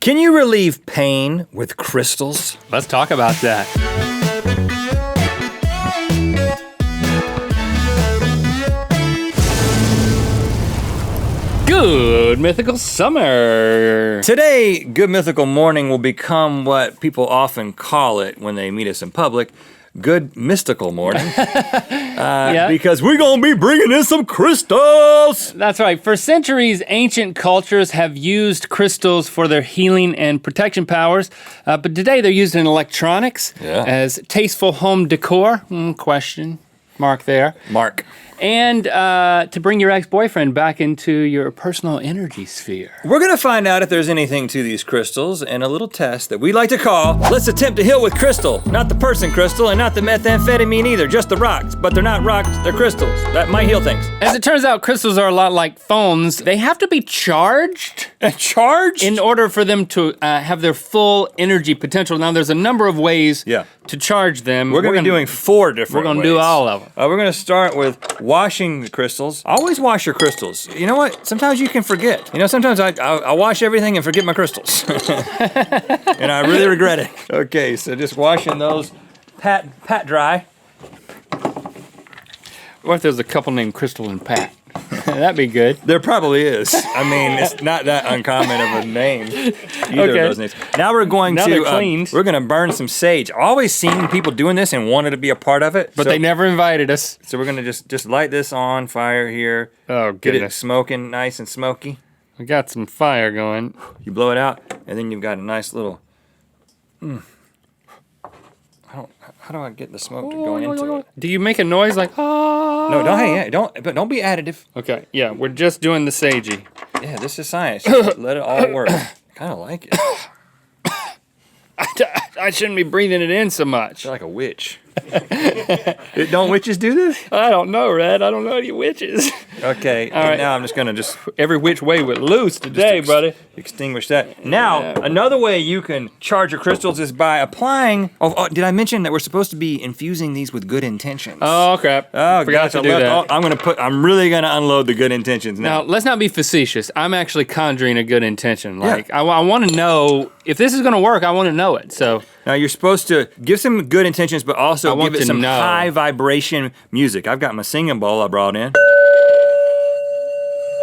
Can you relieve pain with crystals? Let's talk about that. Good Mythical Summer. Today, Good Mythical Morning will become what people often call it when they meet us in public, Good Mystical Morning. Because we're gonna be bringing in some crystals. That's right. For centuries, ancient cultures have used crystals for their healing and protection powers, but today they're used in electronics as tasteful home decor. Question mark there. Mark. And to bring your ex-boyfriend back into your personal energy sphere. We're gonna find out if there's anything to these crystals in a little test that we like to call, let's attempt to heal with crystal. Not the person crystal and not the methamphetamine either, just the rocks. But they're not rocks, they're crystals. That might heal things. As it turns out, crystals are a lot like phones. They have to be charged. Charged? In order for them to have their full energy potential. Now there's a number of ways to charge them. We're gonna be doing 4 different ways. We're gonna do all of them. We're gonna start with washing the crystals. Always wash your crystals. You know what? Sometimes you can forget. You know, sometimes I wash everything and forget my crystals. And I really regret it. Okay, so just washing those pat dry. What if there's a couple named Crystal and Pat? That'd be good. There probably is. I mean, it's not that uncommon of a name, either of those names. Now we're going we're gonna burn some sage. Always seen people doing this and wanted to be a part of it. But they never invited us. So we're gonna just light this on fire here. Oh, goodness. Get it smoking nice and smoky. We got some fire going. You blow it out, and then you've got a nice little, how do I get the smoke going into it? Do you make a noise like, ah? No, don't be additive. Okay, yeah, we're just doing the sagey. Yeah, this is science. Just let it all work. I kind of like it. I shouldn't be breathing it in so much. You're like a witch. Don't witches do this? I don't know, Rhett. I don't know any witches. Okay, all right. Now I'm just gonna every which way with loose today, buddy. Extinguish that. Now, another way you can charge your crystals is by applying. Oh, did I mention that we're supposed to be infusing these with good intentions? Oh, crap. Oh, forgot to do that. I'm really gonna unload the good intentions now. Now, let's not be facetious. I'm actually conjuring a good intention. Like, I want to know if this is gonna work. I want to know it. So. Now you're supposed to give some good intentions, but also give it some high vibration music. I've got my singing bowl I brought in.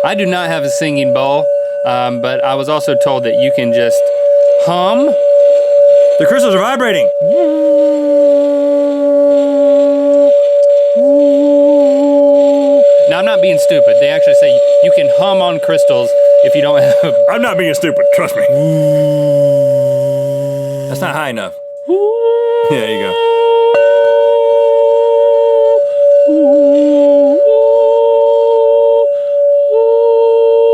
I do not have a singing bowl, but I was also told that you can just hum. The crystals are vibrating. Now I'm not being stupid. They actually say you can hum on crystals if you don't have. I'm not being stupid, trust me. That's not high enough. Yeah, there you go.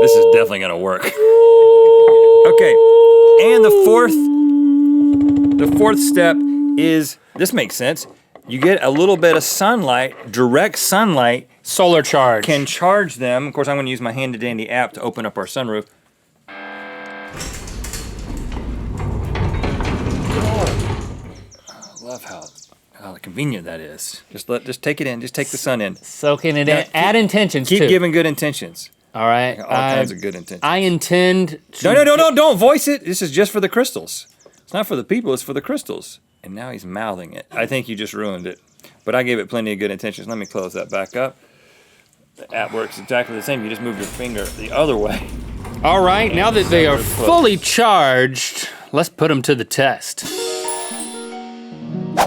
This is definitely gonna work. Okay, and the fourth step is, this makes sense. You get a little bit of sunlight, direct sunlight. Solar charge. Can charge them. Of course, I'm gonna use my handy dandy app to open up our sunroof. Love how convenient that is. Just take it in. Just take the sun in. Soaking it in. Add intentions too. Keep giving good intentions. All right. All kinds of good intentions. I intend to... No, don't voice it. This is just for the crystals. It's not for the people, it's for the crystals. And now he's mouthing it. I think you just ruined it. But I gave it plenty of good intentions. Let me close that back up. The app works exactly the same. You just move your finger the other way. All right, now that they are fully charged, let's put them to the test.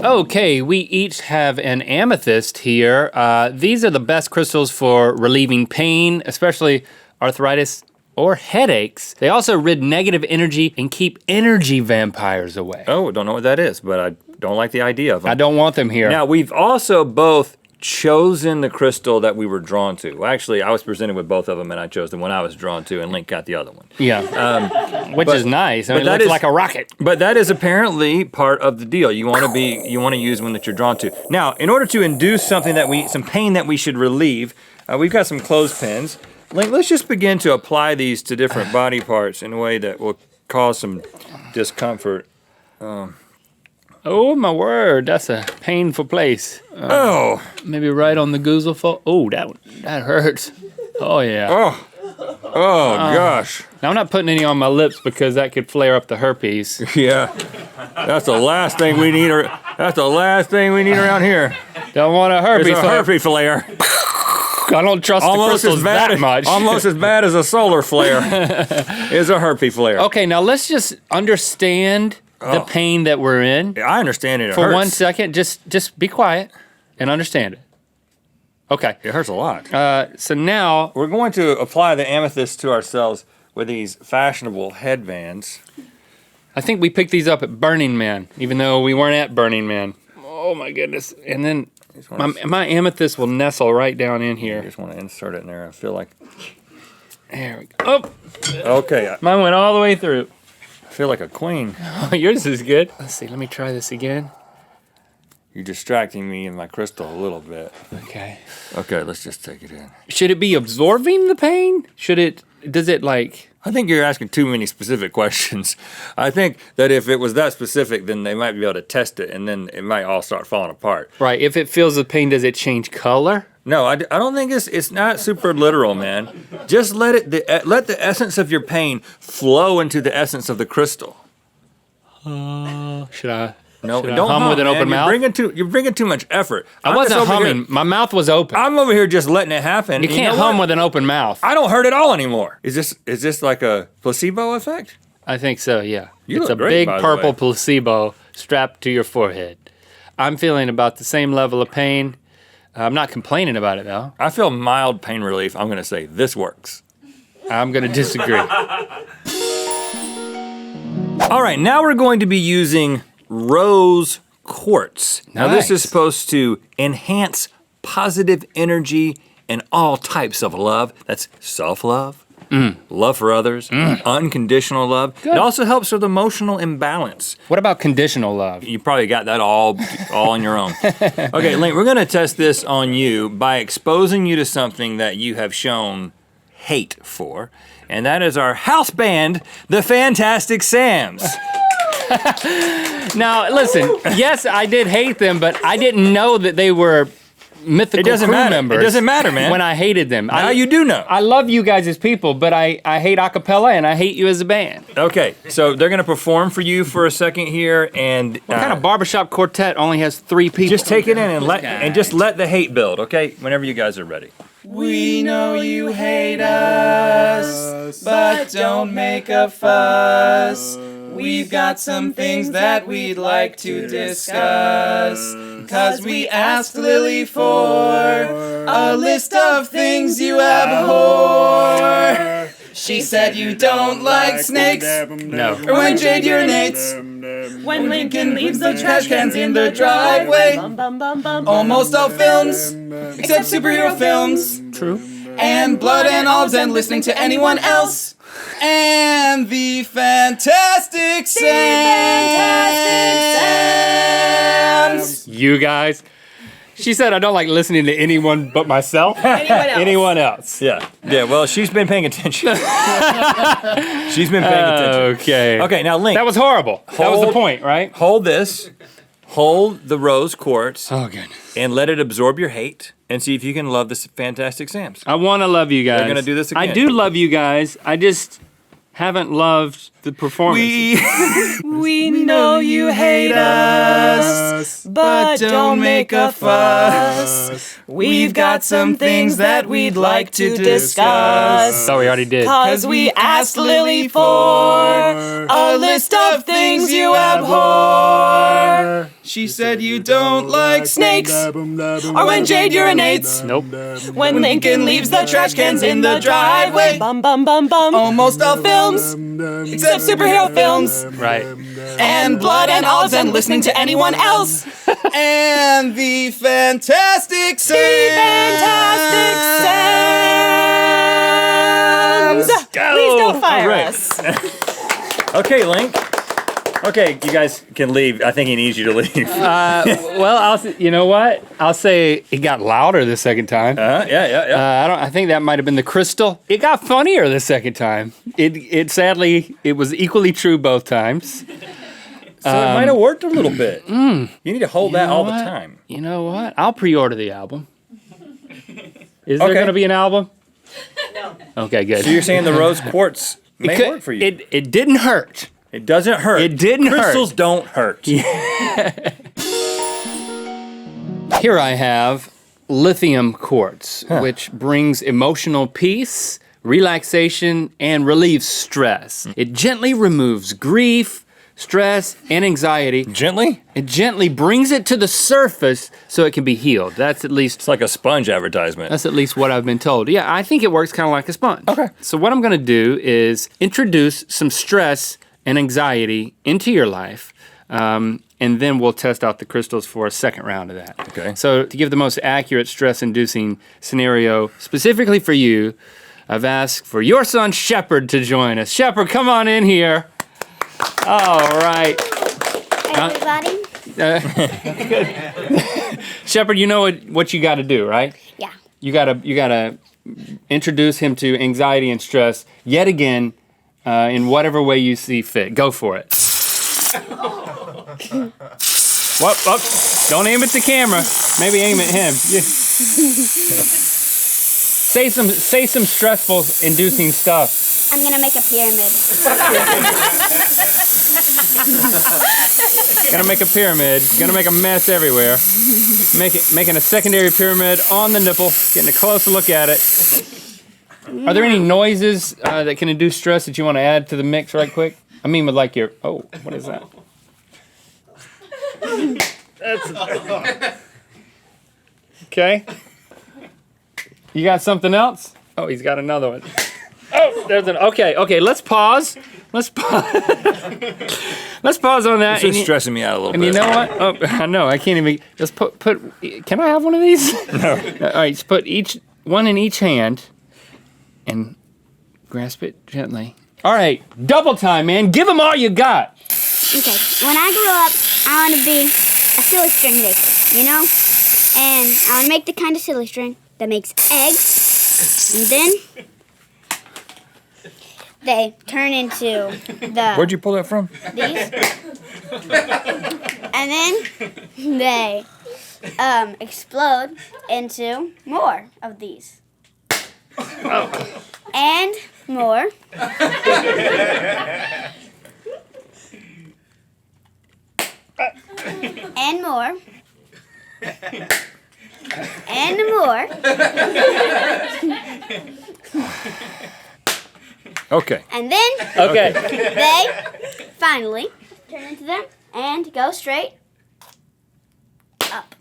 Okay, we each have an amethyst here. These are the best crystals for relieving pain, especially arthritis or headaches. They also rid negative energy and keep energy vampires away. Oh, don't know what that is, but I don't like the idea of them. I don't want them here. Now, we've also both chosen the crystal that we were drawn to. Well, actually, I was presented with both of them, and I chose the one I was drawn to, and Link got the other one. Yeah, which is nice. I mean, it looks like a rocket. But that is apparently part of the deal. You want to use one that you're drawn to. Now, in order to induce something some pain that we should relieve, we've got some clothespins. Link, let's just begin to apply these to different body parts in a way that will cause some discomfort. Oh my word, that's a painful place. Maybe right on the goozle fold. Oh, that hurts. Oh yeah. Oh, gosh. Now, I'm not putting any on my lips because that could flare up the herpes. Yeah. That's the last thing we need. That's the last thing we need around here. Don't want a herpes It's a herpes flare. I don't trust the crystals that much. Almost as bad as a solar flare is a herpes flare. Okay, now let's just understand the pain that we're in. I understand it. For 1 second, just be quiet and understand it. Okay. It hurts a lot. So now We're going to apply the amethyst to ourselves with these fashionable headbands. I think we picked these up at Burning Man, even though we weren't at Burning Man. Oh my goodness. And then my amethyst will nestle right down in I here. just want to insert it in there. I feel like. There we go. Oh, Okay. mine went all the way through. I feel like a queen. Oh, yours is good. Let's see, let me try this again. You're distracting me and my crystal a little bit. Okay. Okay, let's just take it in. Should it be absorbing the pain? Does it like... I think you're asking too many specific questions. I think that if it was that specific, then they might be able to test it, and then it might all start falling apart. Right, if it feels the pain, does it change color? No, I don't think it's not super literal, man. Just let the essence of your pain flow into the essence of the crystal. Should I? No, Should I don't hum with an man. open mouth? You're bringing too much effort. I I'm wasn't just over humming. here- My mouth was open. I'm over here just letting it happen. You can't know hum what? with an open mouth. I don't hurt at all anymore. Is this like a placebo effect? I think so, yeah. You It's look a great, big by the purple way. placebo strapped to your forehead. I'm feeling about the same level of pain. I'm not complaining about it, though. I feel mild pain relief. I'm going to say this works. I'm going to disagree. All right, now we're going to be using rose quartz. Now this is Nice. supposed to enhance positive energy and all types of love. That's self-love, love for others, unconditional love. It also helps with emotional imbalance. What about conditional love? You probably got that all on your own. Okay, Link, we're gonna test this on you by exposing you to something that you have shown hate for, and that is our house band, the Fantastic Sams. Now, listen, yes, I did hate them, but I didn't know that they were mythical It doesn't crew matter. members. It doesn't matter, man. When I hated them. Now you do know. I love you guys as people, but I hate a cappella and I hate you as a band. Okay, so they're gonna perform for you for a second here, and What kind of barbershop quartet only has 3 people? just take it in and just let the hate build, okay? Whenever you guys are ready. We know you hate us, but don't make a fuss. We've got some things that we'd like to discuss. 'Cause we asked Lily for a list of things you abhor. She said you don't like snakes, No. or when Jade urinates, when Lincoln leaves the trash cans in the driveway. Almost all films, except superhero films. True. And blood and olives and listening to anyone else. And the Fantastic Sams. You guys. She said I don't like listening to anyone but myself. Anyone else. Yeah. Well, she's been paying attention. She's been paying attention. Okay. Okay, now Link. That was horrible. That was the Hold- point, right? Hold this. Hold the rose quartz Oh, good. and let it absorb your hate, and see if you can love the Fantastic Sams. I want to love you guys. They're gonna do this I again. do love you guys. I just haven't loved the performance. We know you hate us, but don't make a fuss. We've got some things that we'd like to discuss. Thought we already did. 'Cause we asked Lily for a list of things you abhor. She said you don't like snakes, or when Jade urinates, Nope. when Lincoln leaves the trash cans in the driveway. Almost all films, except superhero films. Right. And blood and olives and listening to anyone else. And the Fantastic Sams. The Fantastic Sams. Please don't fire us. Okay, Link. Okay, you guys can leave. I think he needs you to leave. Well, you know what? I'll say it got louder the second time. Yeah. I think that might have been the crystal. It got funnier the second time. It sadly was equally true both times. So it might have worked a little bit. You need to hold that all the what? time. You know what? I'll pre-order the album. Is there Okay. going to be an album? Okay, good. So you're saying the rose quartz may work for you? It didn't hurt. It doesn't hurt. It didn't hurt. Crystals don't hurt. Here I have lithium quartz, which brings emotional peace, relaxation, and relieves stress. It gently removes grief, stress, and anxiety. Gently? It gently brings it to the surface so it can be healed. That's at least It's like a sponge advertisement. That's at least what I've been told. Yeah, I think it works kind of like a sponge. Okay. So what I'm gonna do is introduce some stress and anxiety into your life, and then we'll test out the crystals for a second round of that. Okay. So to give the most accurate stress-inducing scenario specifically for you, I've asked for your son Shepard to join us. Shepard, come on in here. All right. Everybody? Shepard, you know what you gotta do, right? Yeah. You gotta introduce him to anxiety and stress yet again in whatever way you see fit. Go for it. Whoop, whoop. Don't aim at the camera. Maybe aim at him. Yeah. Say some stressful inducing stuff. I'm gonna make a pyramid. Gonna make a pyramid. Gonna make a mess everywhere. Making a secondary pyramid on the nipple. Getting a closer look at it. Are there any noises that can induce stress that you want to add to the mix right quick? I mean with like your, oh, what is that? Okay. You got something else? Oh, he's got another one. Oh, okay, let's pause. Let's pause on that. This is stressing me out a little bit. And you know what? Oh, I know, I can't even, just put, can I have one of these? No. All right, just put one in each hand and grasp it gently. All right, double time, man. Give them all you got. Okay, when I grow up, I want to be a silly string maker, you know? And I want to make the kind of silly string that makes eggs, and then they turn into Where'd you pull that from? these, and then they explode into more of these. And more. And more. And more. Okay. And then Okay. they finally turn into them and go straight up.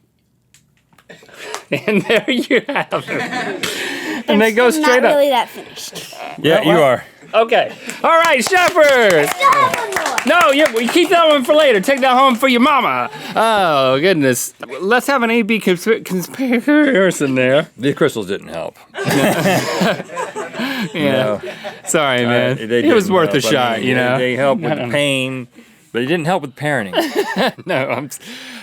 And there you have it. And they go straight Not really up. that finished. Yeah, you are. Okay. All right, Shepard. Still have one more. No, we keep that one for later. Take that home for your mama. Oh, goodness. Let's have an A-B comparison there. The crystals didn't help. Yeah. Sorry, man. They It was didn't worth a help. shot, you know? They helped with the pain, but it didn't help with parenting. No,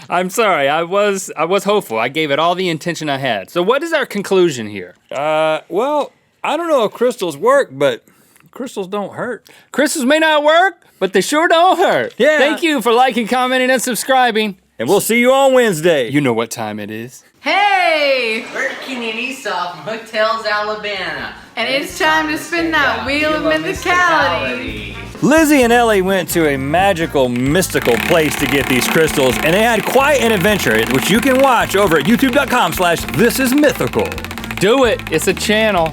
I'm sorry. I was hopeful. I gave it all the intention I had. So what is our conclusion here? Well, I don't know if crystals work, but crystals don't hurt. Crystals may not work, but they sure don't hurt. Yeah. Thank you for liking, commenting, and subscribing. And we'll see you on Wednesday. You know what time it is. Hey! We're Kenny and Esau from Hooktales, Alabama. And it's time to spin that wheel of mythicality. Lizzie and Ellie went to a magical, mystical place to get these crystals, and they had quite an adventure, which you can watch over at youtube.com/thisismythical. Do it. It's a channel.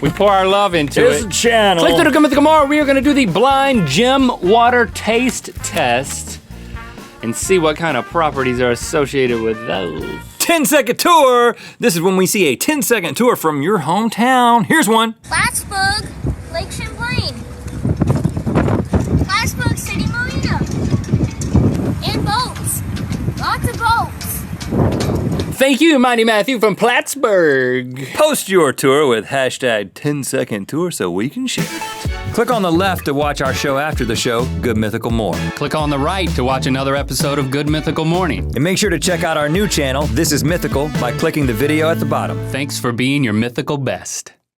We pour our love into It's it. a channel. Click through to Mythical Morning. We are going to do the blind gem water taste test and see what kind of properties are associated with those. 10-second tour. This is when we see a 10-second tour from your hometown. Here's one. Plattsburgh, Lake Champlain. Plattsburgh City Marina. And boats. Lots of boats. Thank you, Mighty Matthew from Plattsburgh. Post your tour with hashtag 10-second tour so we can share it. Click on the left to watch our show after the show, Good Mythical More. Click on the right to watch another episode of Good Mythical Morning. And make sure to check out our new channel, This is Mythical, by clicking the video at the bottom. Thanks for being your mythical best.